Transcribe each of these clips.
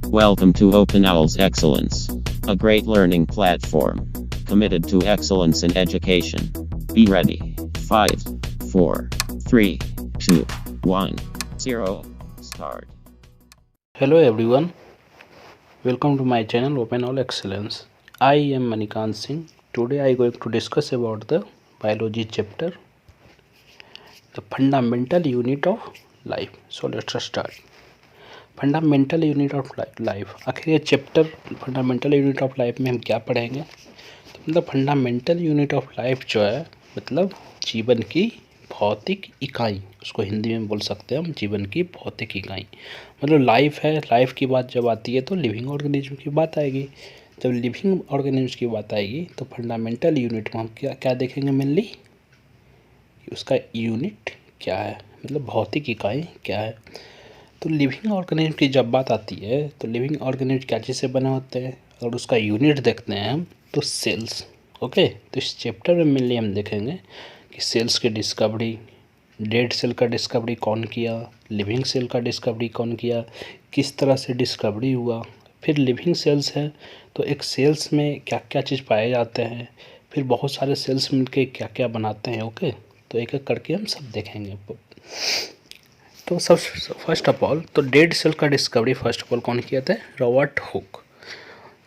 Welcome to OpenOWL's Excellence, a great learning platform committed to excellence in education. Be ready. 5, 4, 3, 2, 1, 0. Start. Hello everyone, welcome to my channel OpenOWL Excellence. I am Manikant Singh. Today I am going to discuss about the biology chapter, the fundamental unit of life. So let's start. Fundamental unit of life, आखिर ये chapter fundamental unit of life में हम क्या पढ़ेंगे? तो मतलब fundamental unit of life जो है मतलब जीवन की भौतिक इकाई, उसको हिंदी में बोल सकते हैं हम जीवन की भौतिक इकाई। मतलब लाइफ है, लाइफ की बात जब आती है तो लिविंग ऑर्गेनिज्म की बात आएगी। जब लिविंग ऑर्गेनिज्म की बात आएगी तो फंडामेंटल यूनिट में हम क्या क्या देखेंगे? मेनली उसका यूनिट क्या है, मतलब भौतिक इकाई क्या है। तो लिविंग ऑर्गेनिज्म की जब बात आती है तो लिविंग ऑर्गेनिज्म क्या चीज़ से बने होते हैं और उसका यूनिट देखते हैं हम तो सेल्स। ओके, तो इस चैप्टर में मेनली हम देखेंगे कि सेल्स की डिस्कवरी, डेड सेल का डिस्कवरी कौन किया, लिविंग सेल का डिस्कवरी कौन किया, किस तरह से डिस्कवरी हुआ। फिर लिविंग सेल्स है तो एक सेल्स में क्या क्या चीज़ पाए जाते हैं, फिर बहुत सारे सेल्स मिलके क्या क्या बनाते हैं। ओके, तो एक एक करके हम सब देखेंगे। तो सब फर्स्ट ऑफ ऑल तो डेड सेल का डिस्कवरी फर्स्ट ऑफ ऑल कौन किया था? Robert Hooke.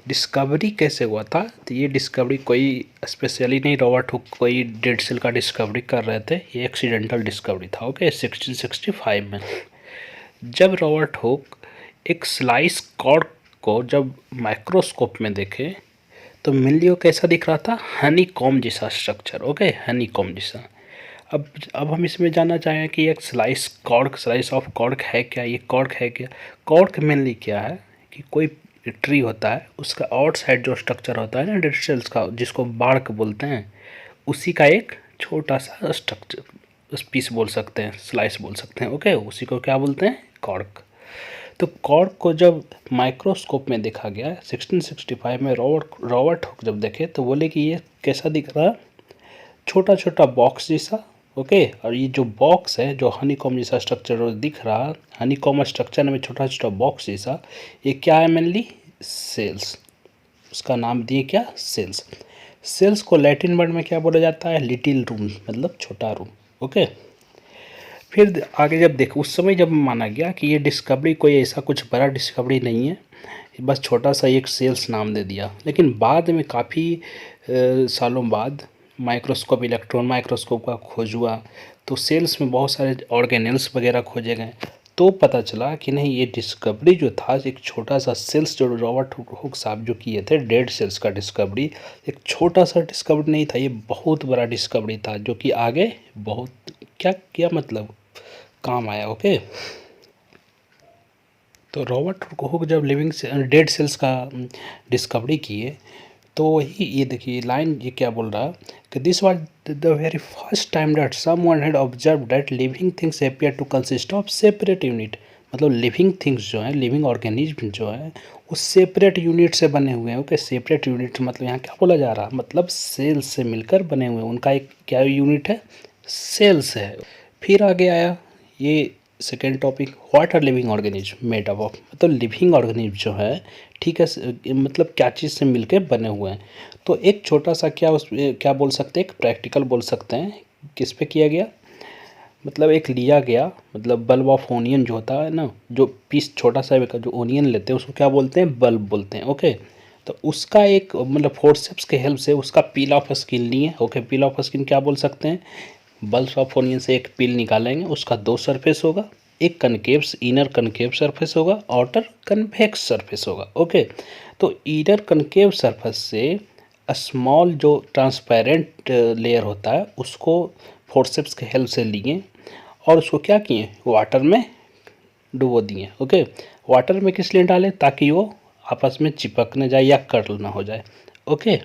डिस्कवरी कैसे हुआ था? तो ये डिस्कवरी कोई स्पेशली नहीं, रॉबर्ट हुक कोई डेड सेल का डिस्कवरी कर रहे थे, ये एक्सीडेंटल डिस्कवरी था। ओके, 1665 में जब रॉबर्ट हुक एक स्लाइस कॉर्क को जब माइक्रोस्कोप में देखे तो मिलियो कैसा दिख रहा था? हनी कॉम जैसा स्ट्रक्चर। ओके, हनी कॉम जैसा। अब हम इसमें जानना चाहें कि एक स्लाइस ऑफ कॉर्क है क्या? ये कॉर्क है क्या? कॉर्क मेनली क्या है कि कोई ट्री होता है, उसका आउट साइड जो स्ट्रक्चर होता है ना डेड सेल्स का, जिसको बार्क बोलते हैं, उसी का एक छोटा सा स्ट्रक्चर पीस बोल सकते हैं, स्लाइस बोल सकते हैं। ओके, उसी को क्या बोलते हैं? कॉर्क। तो कॉर्क को जब माइक्रोस्कोप में देखा गया 1665 में, रॉबर्ट हुक जब देखे तो बोले कि ये कैसा दिख रहा? छोटा छोटा बॉक्स जैसा। ओके, और ये जो बॉक्स है, जो हनीकॉम जैसा स्ट्रक्चर दिख रहा, हनीकॉम स्ट्रक्चर में छोटा छोटा बॉक्स जैसा, ये क्या है? Mainly cells. उसका नाम दिए क्या? सेल्स। सेल्स को लैटिन वर्ड में क्या बोला जाता है? लिटिल रूम, मतलब छोटा रूम। ओके, फिर आगे जब देखो उस समय जब माना गया कि ये डिस्कवरी कोई ऐसा कुछ बड़ा डिस्कवरी नहीं है, बस छोटा सा एक सेल्स नाम दे दिया। लेकिन बाद में काफ़ी सालों बाद माइक्रोस्कोप, इलेक्ट्रॉन माइक्रोस्कोप का खोज हुआ तो सेल्स में बहुत सारे ऑर्गेनेल्स वगैरह खोजे गए, तो पता चला कि नहीं, ये डिस्कवरी जो था एक छोटा सा सेल्स, जो रॉबर्ट हुक साहब जो किए थे डेड सेल्स का डिस्कवरी, एक छोटा सा डिस्कवरी नहीं था, ये बहुत बड़ा डिस्कवरी था जो कि आगे बहुत क्या क्या मतलब काम आया। ओके, तो रॉबर्ट हुक जब लिविंग डेड सेल्स का डिस्कवरी किए तो वही ये देखिए लाइन ये क्या बोल रहा कि this was the very first time that someone had observe that living things appear to consist of separate unit. मतलब लिविंग थिंग्स जो हैं, लिविंग ऑर्गेनिज्म जो है, वो सेपरेट यूनिट से बने हुए हैं। ओके, सेपरेट यूनिट मतलब यहाँ क्या बोला जा रहा, मतलब सेल्स से मिलकर बने हुए हैं, उनका एक क्या यूनिट है? सेल्स है। फिर आगे आया ये second topic, what are living organism made up of. मतलब लिविंग ऑर्गेनिज्म जो है, ठीक है, मतलब क्या चीज़ से मिलके बने हुए हैं। तो एक छोटा सा क्या उस क्या बोल सकते हैं, एक प्रैक्टिकल बोल सकते हैं। किस पे किया गया? मतलब एक लिया गया, मतलब बल्ब ऑफ ओनियन जो होता है ना, जो पीस छोटा सा जो ओनियन लेते हैं उसको क्या बोलते हैं? बल्ब बोलते हैं। ओके, तो उसका एक मतलब फोर्सेप्स के हेल्प से उसका पील ऑफ स्किन लिए। ओके, पील ऑफ स्किन क्या बोल सकते हैं? बल्ब ऑफ ओनियन से एक पील निकालेंगे, उसका दो सरफेस होगा, एक कनकेव इनर कनकेव सरफेस होगा, आउटर कन्वेक्स सरफेस होगा। ओके, तो इनर कनकेव सरफेस से स्मॉल जो ट्रांसपेरेंट लेयर होता है उसको फोर्सेप्स के हेल्प से लिए और उसको क्या किए? वाटर में डुबो दिए। ओके, वाटर में किस लिए डालें? ताकि वो आपस में चिपक न जाए या कर्ल ना हो जाए। ओके,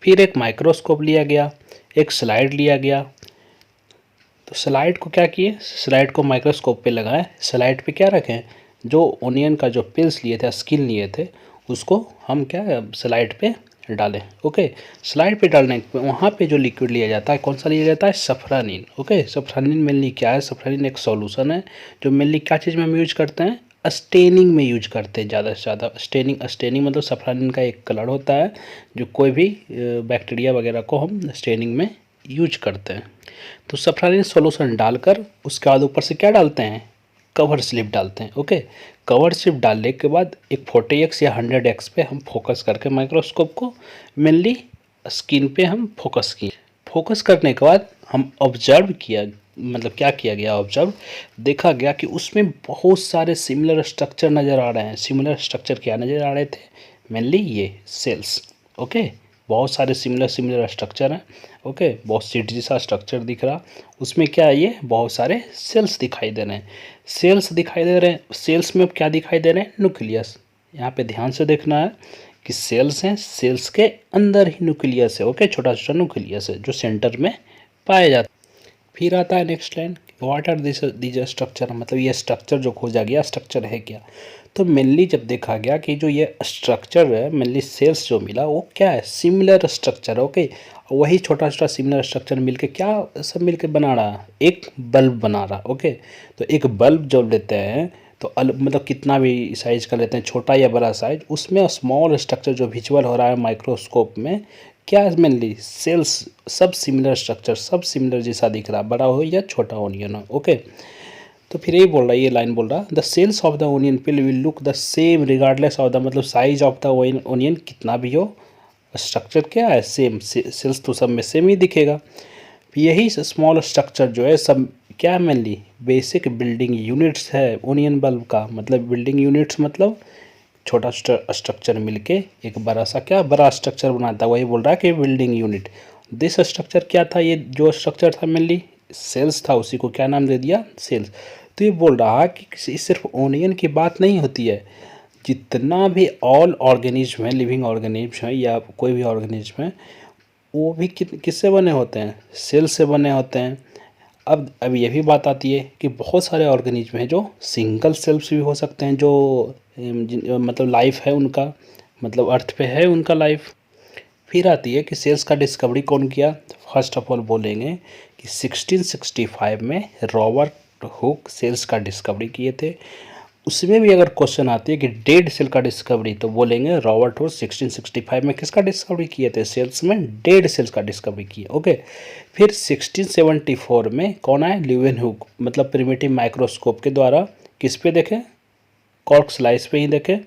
फिर एक माइक्रोस्कोप लिया गया, एक स्लाइड लिया गया। तो स्लाइड को क्या किए? स्लाइड को माइक्रोस्कोप पे लगाए, स्लाइड पे क्या रखें? जो ओनियन का जो पिल्स लिए थे, स्किन लिए थे, उसको हम क्या स्लाइड पे डालें। ओके, स्लाइड पे डालने वहाँ पे जो लिक्विड लिया जाता है कौन सा लिया जाता है, सफ्रानिन। ओके, सफ्रानिन मेनली क्या है, सफ्रानिन एक सॉल्यूशन है जो मेनली क्या चीज़ में हम यूज करते हैं, स्टेनिंग में यूज करते हैं ज़्यादा से ज़्यादा। स्टेनिंग मतलब सफ्रानिन का एक कलर होता है जो कोई भी बैक्टीरिया वगैरह को हम स्टेनिंग में यूज करते हैं। तो सफ्रानिन सॉल्यूशन डालकर उसके बाद ऊपर से क्या डालते हैं, कवर स्लिप डालते हैं। ओके, कवर स्लिप डालने के बाद एक 40x या 100x पे हम फोकस करके माइक्रोस्कोप को मेनली स्किन पे हम फोकस किए। फोकस करने के बाद हम ऑब्जर्व किया, मतलब क्या किया गया, ऑब्जर्व देखा गया कि उसमें बहुत सारे सिमिलर स्ट्रक्चर नज़र आ रहे हैं। सिमिलर स्ट्रक्चर क्या नज़र आ रहे थे, मेनली ये सेल्स। ओके, बहुत सारे सिमिलर स्ट्रक्चर हैं। ओके, बहुत सीढ़ी सा स्ट्रक्चर दिख रहा, उसमें क्या है, ये बहुत सारे सेल्स दिखाई दे रहे हैं। सेल्स दिखाई दे रहे हैं, सेल्स में क्या दिखाई दे रहे हैं, न्यूक्लियस। यहाँ पे ध्यान से देखना है कि सेल्स हैं, सेल्स के अंदर ही न्यूक्लियस है। ओके, छोटा छोटा न्यूक्लियस है जो सेंटर में पाया जाता है। फिर आता है next line, what are this structure, मतलब ये स्ट्रक्चर जो खोजा गया स्ट्रक्चर है क्या। तो मेनली जब देखा गया कि जो ये स्ट्रक्चर है, मेनली सेल्स जो मिला वो क्या है, सिमिलर स्ट्रक्चर। ओके, वही छोटा छोटा सिमिलर स्ट्रक्चर मिलके क्या सब मिलके बना रहा, एक बल्ब बना रहा। ओके, तो एक बल्ब जब लेते हैं तो मतलब कितना भी साइज का लेते हैं, छोटा या बड़ा साइज, उसमें स्मॉल स्ट्रक्चर जो विजुअल हो रहा है माइक्रोस्कोप में, क्या मेनली सेल्स सब सिमिलर स्ट्रक्चर, सब सिमिलर जैसा दिख रहा, बड़ा हो या छोटा ओनियन हो। ओके, तो फिर यही बोल रहा है, ये लाइन बोल रहा, the cells of the onion peel will look the same regardless of the, मतलब साइज ऑफ द ओनियन कितना भी हो, स्ट्रक्चर क्या है, सेम। सेल्स तो सब में सेम ही दिखेगा। यही स्मॉल स्ट्रक्चर जो है सब क्या है, मेनली बेसिक बिल्डिंग यूनिट्स है ओनियन बल्ब का। मतलब बिल्डिंग यूनिट्स मतलब छोटा स्ट्रक्चर मिलके एक बड़ा सा क्या, बड़ा स्ट्रक्चर बनाता है, वही बोल रहा है कि बिल्डिंग यूनिट। दिस स्ट्रक्चर क्या था, ये जो स्ट्रक्चर था मेनली सेल्स था, उसी को क्या नाम दे दिया, सेल्स। तो ये बोल रहा है कि सिर्फ ओनियन की बात नहीं होती है, जितना भी ऑल ऑर्गेनिज्म है, लिविंग ऑर्गेनिज्म है या कोई भी ऑर्गेनिज्म है, वो भी किससे बने होते हैं, सेल से बने होते हैं। अब ये भी बात आती है कि बहुत सारे ऑर्गेनिज्म हैं जो सिंगल सेल्स भी हो सकते हैं, जो मतलब लाइफ है उनका, मतलब अर्थ पे है उनका लाइफ। फिर आती है कि सेल्स का डिस्कवरी कौन किया। फर्स्ट ऑफ ऑल बोलेंगे कि 1665 में रॉबर्ट हुक सेल्स का डिस्कवरी किए थे। उसमें भी अगर क्वेश्चन आती है कि डेड सेल का डिस्कवरी, तो बोलेंगे रॉबर्ट हुक 1665 में किसका डिस्कवरी किए थे, सेल्स में डेड सेल्स का डिस्कवरी किए। ओके, फिर 1674 में कौन आए, ल्यूवेनहुक, मतलब प्रिमिटिव माइक्रोस्कोप के द्वारा किस पे देखे, कॉर्क स्लाइस पे ही देखे।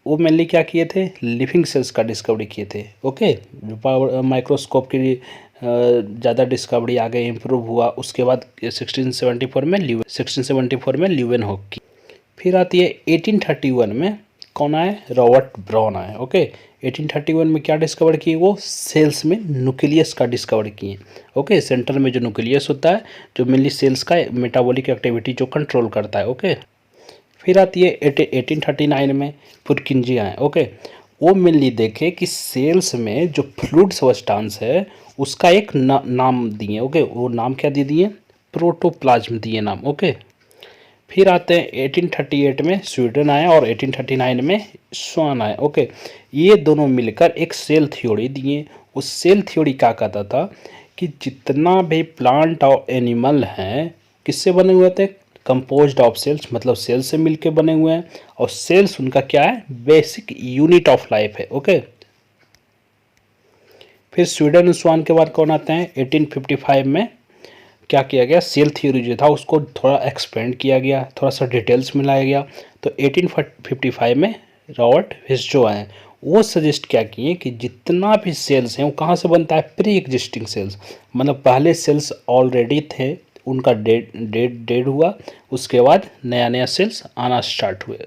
वो मेनली क्या किए थे, लिविंग सेल्स का डिस्कवरी किए थे। ओके, पावर माइक्रोस्कोप के लिए ज़्यादा डिस्कवरी आगे इम्प्रूव हुआ। उसके बाद 1674 में ल्यूवेनहुक की। फिर आती है 1831 में कौन आए, रॉबर्ट ब्राउन आए। ओके, 1831 में क्या डिस्कवर किए, वो सेल्स में न्यूक्लियस का डिस्कवर किए। ओके, सेंटर में जो न्यूक्लियस होता है जो मेनली सेल्स का मेटाबॉलिक एक्टिविटी जो कंट्रोल करता है। ओके, फिर आती है 1839 में पुरकिंजी आए। ओके, वो मेनली देखे कि सेल्स में जो फ्लूइड सब्सटेंस है उसका एक नाम दिए। ओके, वो नाम क्या दे दिए, प्रोटोप्लाज्म दिए नाम। ओके, फिर आते हैं 1838 में स्वीडन आए और 1839 में स्वान आए। ओके, ये दोनों मिलकर एक सेल थ्योरी दिए। उस सेल थ्योरी क्या कहता था कि जितना भी प्लांट और एनिमल हैं किससे बने हुए थे, कंपोज्ड ऑफ सेल्स, मतलब सेल से मिलके बने हुए हैं। और सेल्स उनका क्या है, बेसिक यूनिट ऑफ लाइफ है। ओके, फिर स्वीडन और स्वान के बाद कौन आते हैं, 1855 में क्या किया गया, सेल थ्योरी जो था उसको थोड़ा एक्सपेंड किया गया, थोड़ा सा डिटेल्स मिलाया गया। तो 1855 में रॉबर्ट हिस्जो आए, वो सजेस्ट क्या किए कि जितना भी सेल्स हैं वो कहाँ से बनता है, प्री एग्जिस्टिंग सेल्स, मतलब पहले सेल्स ऑलरेडी थे, उनका डेड हुआ, उसके बाद नया नया सेल्स आना स्टार्ट हुए।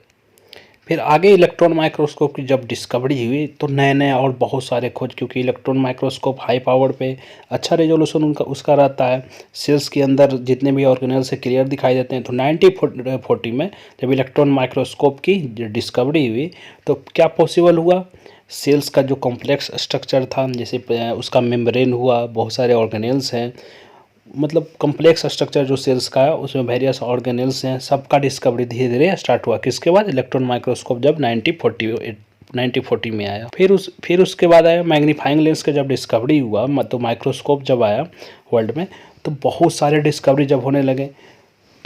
फिर आगे इलेक्ट्रॉन माइक्रोस्कोप की जब डिस्कवरी हुई तो नए नए और बहुत सारे खोज, क्योंकि इलेक्ट्रॉन माइक्रोस्कोप हाई पावर पे अच्छा रेजोल्यूशन उनका उसका रहता है, सेल्स के अंदर जितने भी ऑर्गेनेल से क्लियर दिखाई देते हैं। तो 1940 में जब इलेक्ट्रॉन माइक्रोस्कोप की डिस्कवरी हुई तो क्या पॉसिबल हुआ, सेल्स का जो कॉम्प्लेक्स स्ट्रक्चर था, जैसे उसका मेम्ब्रेन हुआ, बहुत सारे ऑर्गेनेल्स हैं, मतलब कॉम्प्लेक्स स्ट्रक्चर जो सेल्स का है उसमें वेरियस ऑर्गेनेल्स हैं, सबका डिस्कवरी धीरे धीरे स्टार्ट हुआ। किसके बाद, इलेक्ट्रॉन माइक्रोस्कोप जब 1940 में आया। फिर उसके बाद आया मैग्नीफाइंग लेंस का जब डिस्कवरी हुआ, तो माइक्रोस्कोप जब आया वर्ल्ड में, तो बहुत सारे डिस्कवरी जब होने लगे,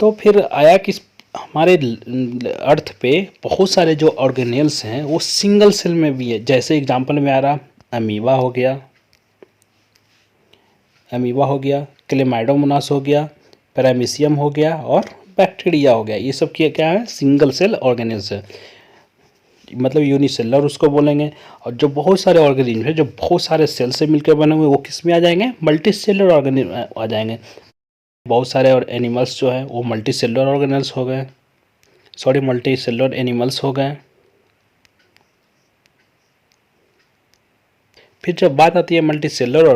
तो फिर आया कि हमारे अर्थ पे बहुत सारे जो ऑर्गेनेल्स हैं वो सिंगल सेल में भी है। जैसे एग्जांपल में आ रहा अमीबा हो गया, क्लेमाइडोमोनास हो गया, पैरामीशियम हो गया और बैक्टीरिया हो गया। ये सब क्या है, सिंगल सेल ऑर्गेनिज्म है, मतलब यूनिसेलर उसको बोलेंगे। और जो बहुत सारे ऑर्गेनिज्म है जो बहुत सारे सेल से मिलकर बने हुए, वो किस में आ जाएंगे, मल्टी सेलर ऑर्गेनिज्म आ जाएंगे। बहुत सारे और एनिमल्स जो है वो मल्टी सेलर ऑर्गेनल्स हो गए, मल्टी सेलर एनिमल्स हो गए। फिर जब बात आती है मल्टी सेलर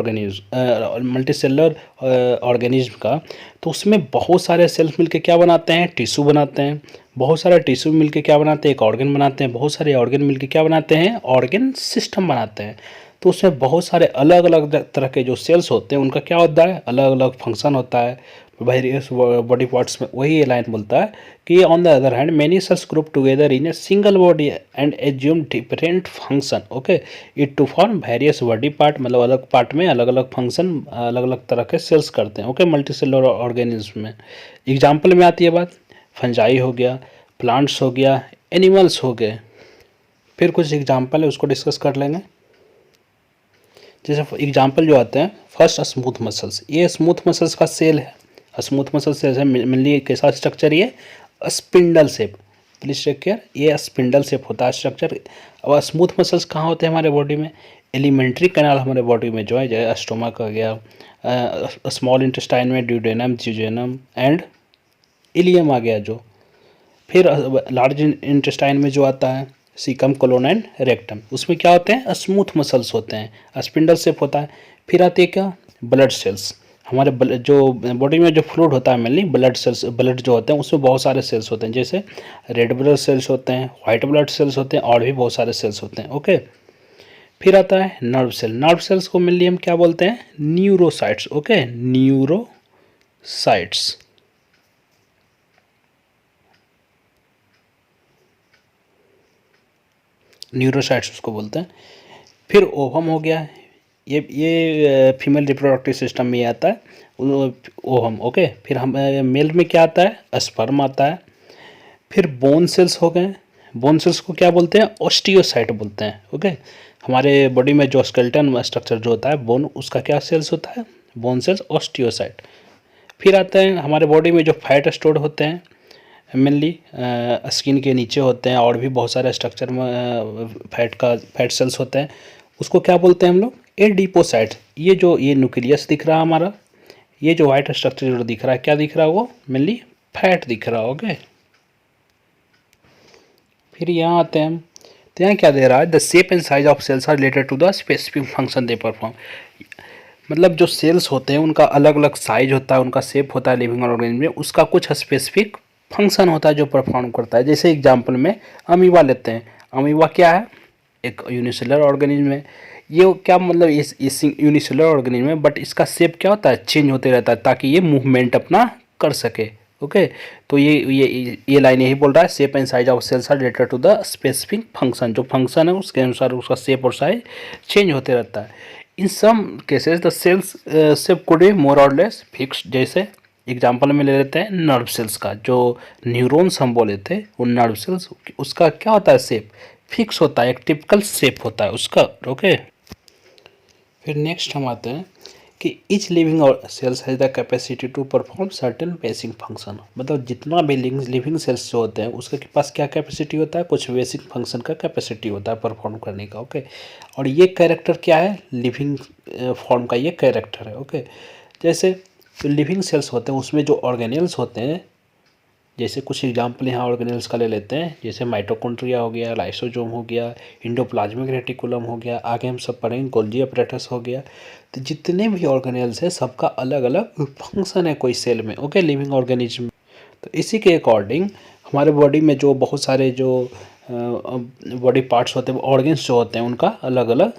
ऑर्गेनिज्म का, तो उसमें बहुत सारे सेल्स मिलके क्या बनाते हैं, टिश्यू बनाते हैं। बहुत सारे टिश्यू मिलके क्या बनाते हैं, एक ऑर्गन बनाते हैं। बहुत सारे ऑर्गन मिलके क्या बनाते हैं, ऑर्गन सिस्टम बनाते हैं। तो उसमें बहुत सारे अलग अलग तरह के जो सेल्स होते हैं उनका क्या होता है, अलग अलग फंक्शन होता है वेरियस बॉडी पार्ट्स में। वही ये लाइन बोलता है कि on the other hand many cells group together in a single body and assume different function, okay, it to form various body part, मतलब अलग पार्ट में अलग अलग फंक्शन अलग अलग तरह के सेल्स करते हैं, ओके, मल्टी सेलुलर ऑर्गेनिज्म में। एग्जाम्पल में आती है बात, फंजाई हो गया, प्लांट्स हो गया, एनिमल्स हो गए। फिर कुछ एग्जाम्पल है उसको डिस्कस कर लेंगे। जैसे एग्जाम्पल जो आते हैं, फर्स्ट स्मूथ मसल्स। ये स्मूथ मसल्स का सेल है। स्मूथ मसल सेल्स है, मेनली कैसा स्ट्रक्चर, ये spindle shape, please take care, ये स्पिंडल शेप होता है स्ट्रक्चर। और स्मूथ मसल्स कहाँ होते हैं हमारे बॉडी में, एलिमेंट्री कैनाल हमारे बॉडी में जो है, जैसे स्टोमक हो गया, स्मॉल इंटेस्टाइन में ड्यूडेनम, जिजेनम एंड इलियम आ गया जो। फिर लार्ज इंटेस्टाइन में जो आता है सीकम, कोलोन एंड रेक्टम, उसमें क्या होते हैं, स्मूथ मसल्स होते हैं, स्पिंडल शेप होता है। फिर आते हैं क्या, ब्लड सेल्स। हमारे जो बॉडी में जो फ्लूइड होता है मेनली ब्लड सेल्स, ब्लड जो होते हैं उसमें बहुत सारे सेल्स होते हैं, जैसे रेड ब्लड सेल्स होते हैं, वाइट ब्लड सेल्स होते हैं और भी बहुत सारे सेल्स होते हैं, ओके। फिर आता है नर्व सेल। नर्व सेल्स को मेनली हम क्या बोलते हैं, न्यूरोसाइट्स, ओके, न्यूरोसाइट्स। न्यूरोसाइट्स उसको बोलते हैं। फिर ओवम हो गया, ये फीमेल रिप्रोडक्टिव सिस्टम में आता है ओवम, ओके। फिर हम मेल में क्या आता है, स्पर्म आता है। फिर बोन सेल्स हो गए। बोन सेल्स को क्या बोलते हैं, ऑस्टियोसाइट बोलते हैं, ओके। हमारे बॉडी में जो स्केलेटन स्ट्रक्चर जो होता है बोन, उसका क्या सेल्स होता है, बोन सेल्स, ऑस्टियोसाइट। फिर आते हैं हमारे बॉडी में जो फैट स्टोर होते हैं, मेनली स्किन के नीचे होते हैं, और भी बहुत सारे स्ट्रक्चर में फैट सेल्स होते हैं, उसको क्या बोलते हैं हम लोग, एडिपोसाइट। ये न्यूक्लियस दिख रहा है हमारा, ये जो वाइट स्ट्रक्चर जो दिख रहा है, क्या दिख रहा है, वो मेनली फैट दिख रहा है, ओके। फिर यहाँ आते हैं हम, तो यहाँ क्या दे रहा है, the shape and size of cells are related to the specific function they perform. मतलब जो सेल्स होते हैं उनका अलग अलग साइज होता है, उनका शेप होता है लिविंग ऑर्गेनिज्म में, उसका कुछ स्पेसिफिक फंक्शन होता है जो परफॉर्म करता है। जैसे एग्जांपल में अमीबा लेते हैं। अमीबा क्या है, एक यूनिसेलुलर ऑर्गेनिज्म है। ये क्या मतलब इस यूनिसेलुलर ऑर्गेनिज्म है, बट इसका शेप क्या होता है, चेंज होते रहता है ताकि ये मूवमेंट अपना कर सके, ओके। तो ये लाइन यही बोल रहा है, shape and size of cells are related to the specific function. जो फंक्शन है उसके अनुसार उसका शेप और साइज चेंज होते रहता है। In some cases the cells shape could be more और लेस फिक्स्ड। जैसे एग्जाम्पल में ले लेते हैं नर्व सेल्स का, जो न्यूरॉन्स हम बोले थे, वो नर्व सेल्स, उसका क्या होता है, शेप फिक्स होता है, एक टिपिकल शेप होता है उसका, ओके। फिर नेक्स्ट हम आते हैं कि each living cells has the capacity to perform certain basic function. मतलब जितना भी लिविंग सेल्स जो होते हैं उसके पास क्या कैपेसिटी होता है, कुछ बेसिक फंक्शन का कैपेसिटी होता है परफॉर्म करने का, ओके। और ये कैरेक्टर क्या है, लिविंग फॉर्म का ये कैरेक्टर है, ओके। जैसे जो लिविंग सेल्स होते हैं उसमें जो ऑर्गेनेल्स होते हैं, जैसे कुछ एग्जाम्पल यहाँ ऑर्गेनेल्स का ले लेते हैं, जैसे माइटोकॉन्ड्रिया हो गया, लाइसोसोम हो गया, एंडोप्लाज्मिक रेटिकुलम हो गया, आगे हम सब पढ़ेंगे गोल्गी अपैरेटस हो गया। तो जितने भी ऑर्गेनेल्स हैं सबका अलग अलग फंक्शन है कोई सेल में, ओके, लिविंग ऑर्गेनिज्म। तो इसी के अकॉर्डिंग हमारे बॉडी में जो बहुत सारे जो बॉडी पार्ट्स होते हैं, ऑर्गेन्स जो होते हैं, उनका अलग अलग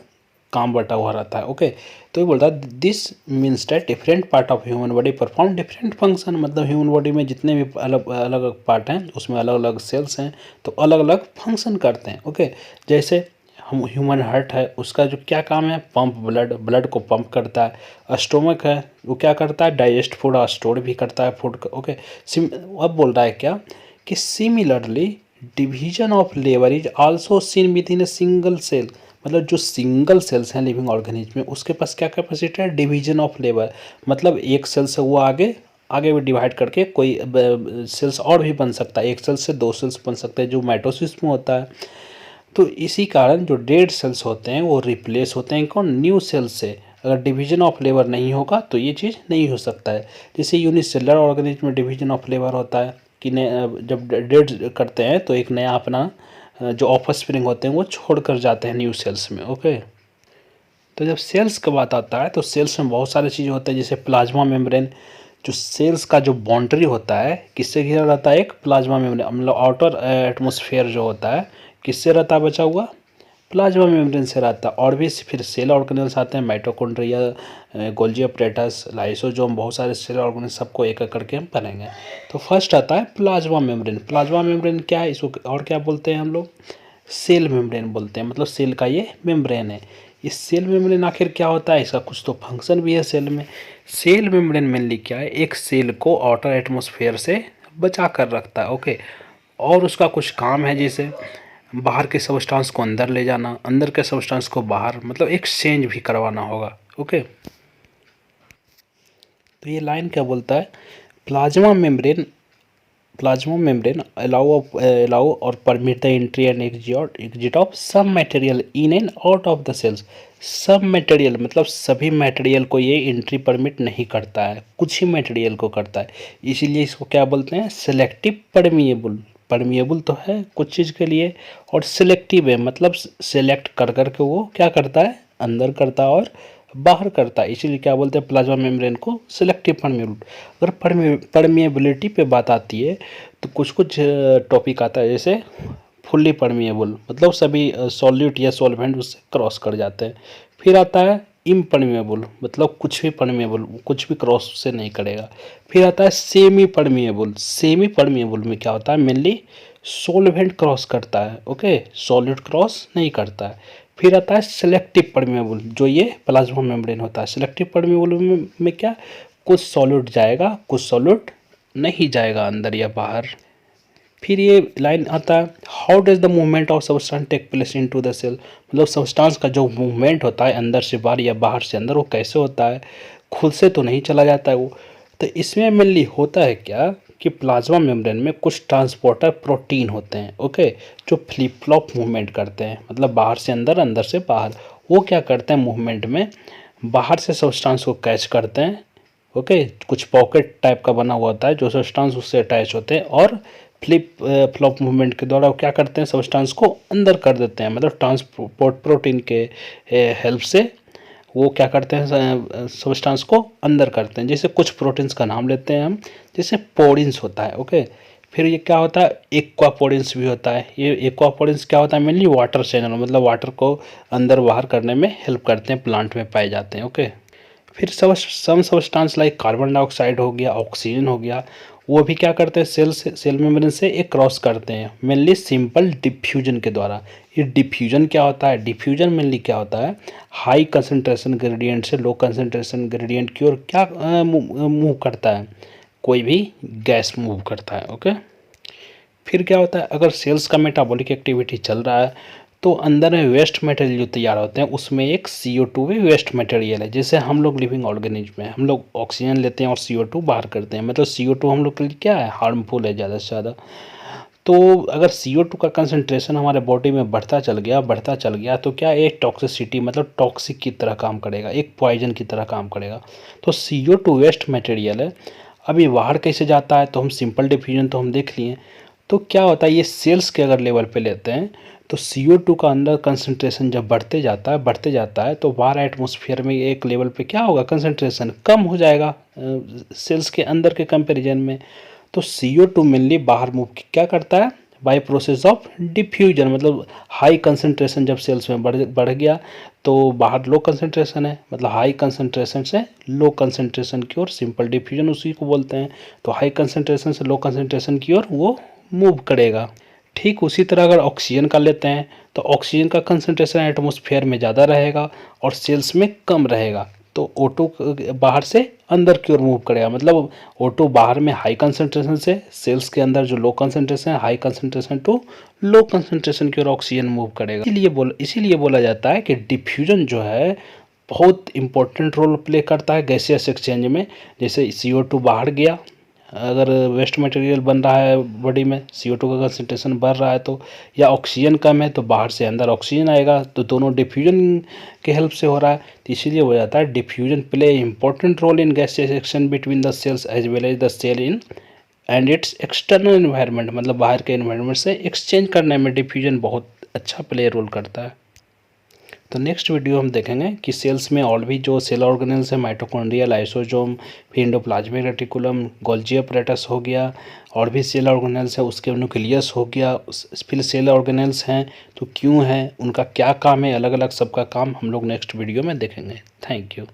काम बटा हुआ रहता है, ओके। तो ये बोलता है this means that different part of human body perform different function. मतलब ह्यूमन बॉडी में जितने भी अलग अलग पार्ट हैं उसमें अलग अलग सेल्स हैं तो अलग अलग फंक्शन करते हैं, ओके। जैसे ह्यूमन हार्ट है, उसका जो क्या काम है, पंप ब्लड को पंप करता है। स्टोमक है, वो क्या करता है, डाइजेस्ट फूड और स्टोर भी करता है फूड को। ओके, अब बोल रहा है क्या कि similarly division of labour is also seen within a single cell. मतलब जो सिंगल सेल्स हैं लिविंग ऑर्गेनिज्म में, उसके पास क्या कैपेसिटी है, डिवीजन ऑफ लेबर। मतलब एक सेल से वो आगे भी डिवाइड करके कोई सेल्स और भी बन सकता है, एक सेल से 2 सेल्स बन सकते हैं, जो माइटोसिस में होता है। तो इसी कारण जो डेड सेल्स होते हैं वो रिप्लेस होते हैं कौन, न्यू सेल्स से। अगर डिवीजन ऑफ लेबर नहीं होगा तो ये चीज़ नहीं हो सकता है। जैसे यूनिसेलुलर ऑर्गेनिज्म में डिवीजन ऑफ लेबर होता है कि जब डेड करते हैं तो एक नया अपना जो ऑफस्प्रिंग होते हैं वो छोड़ कर जाते हैं न्यू सेल्स में। ओके, तो जब सेल्स का बात आता है तो सेल्स में बहुत सारी चीज़ें होते हैं, जैसे प्लाज्मा मेम्ब्रेन। जो सेल्स का जो बाउंड्री होता है किससे घिरा रहता है, एक प्लाज्मा मेम्ब्रेन। मतलब आउटर एटमॉस्फेयर जो होता है किससे रहता है बचा हुआ, प्लाज्मा मेम्ब्रेन से रहता है। और भी फिर सेल ऑर्गेनेल्स आते हैं, माइटोकॉन्ड्रिया, गोल्जी ऑपरेटस, लाइसोसोम, बहुत सारे सेल ऑर्गेनेल, सबको एक एक करके हम पढ़ेंगे। तो फर्स्ट आता है प्लाज्मा मेम्ब्रेन। प्लाज्मा मेम्ब्रेन क्या है, इसको और क्या बोलते हैं हम लोग, सेल मेम्ब्रेन बोलते हैं। मतलब सेल का ये मेम्ब्रेन है। इस सेल मेम्ब्रेन आखिर क्या होता है, इसका कुछ तो फंक्शन भी है सेल में। सेल मेम्ब्रेन मेनली क्या है, एक सेल को आउटर एटमॉस्फेयर से बचा कर रखता है। ओके, और उसका कुछ काम है, जैसे बाहर के सब्सटेंस को अंदर ले जाना, अंदर के सब्सटेंस को बाहर, मतलब एक्सचेंज भी करवाना होगा। ओके, तो ये लाइन क्या बोलता है, plasma membrane allow or permit the entry and exit of some material in and out of the cells। सब मटेरियल मतलब सभी मटेरियल को ये एंट्री परमिट नहीं करता है, कुछ ही मटेरियल को करता है। इसीलिए इसको क्या बोलते हैं, सेलेक्टिव परमिएबल। परमिएबल तो है कुछ चीज़ के लिए, और सिलेक्टिव है, मतलब सेलेक्ट कर करके वो क्या करता है, अंदर करता है और बाहर करता है। इसीलिए क्या बोलते हैं प्लाज्मा मेम्ब्रेन को, सिलेक्टिव परमिएबिलिटी। अगर परमिएबिलिटी पे बात आती है तो कुछ कुछ टॉपिक आता है, जैसे फुल्ली परमिएबल, मतलब सभी सॉल्यूट या सॉल्वेंट उससे क्रॉस कर जाते हैं। फिर आता है इम्परमिएबल, मतलब कुछ भी परमिएबल, कुछ भी क्रॉस से नहीं करेगा। फिर आता है सेमी परमिएबल। सेमी परमिएबल में क्या होता है, मेनली सॉल्वेंट क्रॉस करता है, ओके, सॉलिड क्रॉस नहीं करता है। फिर आता है सेलेक्टिव परमिएबल, जो ये प्लाज्मा मेम्ब्रेन होता है। सेलेक्टिव परमिएबल में क्या, कुछ सॉलिड जाएगा, कुछ सॉलिड नहीं जाएगा अंदर या बाहर। फिर ये लाइन आता है, how does the movement of substance take place into the cell. मतलब सब्सटेंस का जो मूवमेंट होता है अंदर से बाहर या बाहर से अंदर, वो कैसे होता है, खुद से तो नहीं चला जाता है वो। तो इसमें मेनली होता है क्या कि प्लाज्मा मेम्ब्रेन में कुछ ट्रांसपोर्टर प्रोटीन होते हैं, ओके, जो फ्लिप फ्लॉप मूवमेंट करते हैं, मतलब बाहर से अंदर, अंदर से बाहर। वो क्या करते हैं मूवमेंट में, बाहर से सब्सटेंस को कैच करते हैं, ओके, कुछ पॉकेट टाइप का बना हुआ होता है जो सब्सटेंस उससे अटैच होते हैं, और फ्लिप फ्लॉप मूवमेंट के द्वारा वो क्या करते हैं, सब्सटेंस को अंदर कर देते हैं। मतलब ट्रांसपोर्ट प्रोटीन के हेल्प से वो क्या करते हैं, सब्सटेंस को अंदर करते हैं। जैसे कुछ प्रोटीन्स का नाम लेते हैं हम, जैसे पोरिन्स होता है, ओके। फिर ये क्या होता है, एक्वापोरिन्स भी होता है। ये एक्वापोरिन्स क्या होता है, मेनली वाटर चैनल, मतलब वाटर को अंदर बाहर करने में हेल्प करते हैं, प्लांट में पाए जाते हैं, ओके। फिर some substance like carbon dioxide हो गया, ऑक्सीजन हो गया, वो भी क्या करते हैं, सेल मेम्ब्रेन से एक क्रॉस करते हैं, मेनली सिंपल डिफ्यूजन के द्वारा। ये डिफ्यूजन क्या होता है, डिफ्यूजन मेनली क्या होता है, हाई कंसंट्रेशन ग्रेडियंट से लो कंसंट्रेशन ग्रेडियंट की ओर क्या मूव करता है, कोई भी गैस मूव करता है, ओके। फिर क्या होता है, अगर सेल्स का मेटाबॉलिक एक्टिविटी चल रहा है तो अंदर में वेस्ट मटेरियल जो तैयार होते हैं उसमें एक CO2 भी वेस्ट मटेरियल है। जैसे हम लोग लिविंग ऑर्गेनिज्म में हम लोग ऑक्सीजन लेते हैं और CO2 बाहर करते हैं, मतलब CO2 हम लोग के लिए क्या है, हार्मफुल है ज़्यादा से ज़्यादा। तो अगर CO2 का कंसंट्रेशन हमारे बॉडी में बढ़ता चल गया तो क्या एक टॉक्सिसिटी, मतलब टॉक्सिक की तरह काम करेगा, एक पॉइजन की तरह काम करेगा। तो CO2 वेस्ट मटेरियल है। अभी बाहर कैसे जाता है, तो हम सिंपल डिफ्यूजन तो हम देख लिए। तो क्या होता है, ये सेल्स के अगर लेवल पे लेते हैं तो CO2 का अंदर कंसंट्रेशन जब बढ़ते जाता है तो बाहर एटमॉस्फेयर में एक लेवल पे क्या होगा, कंसंट्रेशन कम हो जाएगा सेल्स के अंदर के कंपैरिजन में। तो CO2 मेनली बाहर मूव क्या करता है, बाय प्रोसेस ऑफ डिफ्यूजन, मतलब हाई कंसंट्रेशन जब सेल्स में बढ़ गया तो बाहर लो कंसंट्रेशन है, मतलब हाई कंसंट्रेशन से लो कंसंट्रेशन की ओर, सिंपल डिफ्यूजन उसी को बोलते हैं। तो हाई कंसंट्रेशन से लो कंसंट्रेशन की ओर वो मूव करेगा। ठीक उसी तरह अगर ऑक्सीजन का लेते हैं तो ऑक्सीजन का कंसंट्रेशन एटमॉस्फेयर में ज़्यादा रहेगा और सेल्स में कम रहेगा, तो O2 बाहर से अंदर की ओर मूव करेगा। मतलब O2 बाहर में हाई कंसंट्रेशन से सेल्स के अंदर जो लो कंसंट्रेशन है, high concentration to low concentration की ओर ऑक्सीजन मूव करेगा। इसीलिए बोला जाता है कि डिफ्यूजन जो है बहुत इंपॉर्टेंट रोल प्ले करता है गैसियस एक्सचेंज में। जैसे CO2 बाहर गया, अगर वेस्ट मटेरियल बन रहा है बॉडी में, CO2 का कंसंट्रेशन बढ़ रहा है तो, या ऑक्सीजन कम है तो बाहर से अंदर ऑक्सीजन आएगा, तो दोनों डिफ्यूजन के हेल्प से हो रहा है। तो इसीलिए हो जाता है diffusion play important role in gaseous exchange between the cells as well as the cell in and its external environment. मतलब बाहर के एनवायरनमेंट से एक्सचेंज करने में डिफ्यूजन बहुत अच्छा प्ले रोल करता है। तो नेक्स्ट वीडियो हम देखेंगे कि सेल्स में और भी जो सेल ऑर्गेनेल्स है, माइटोकॉन्ड्रिया, लाइसोसोम, फिर एंडोप्लाज्मिक रेटिकुलम, गोल्जी अपैरेटस हो गया, और भी सेल ऑर्गेनेल्स है, उसके न्यूक्लियस हो गया, फिर सेल ऑर्गेनेल्स हैं तो क्यों हैं, उनका क्या काम है, अलग अलग सबका काम हम लोग नेक्स्ट वीडियो में देखेंगे। Thank you.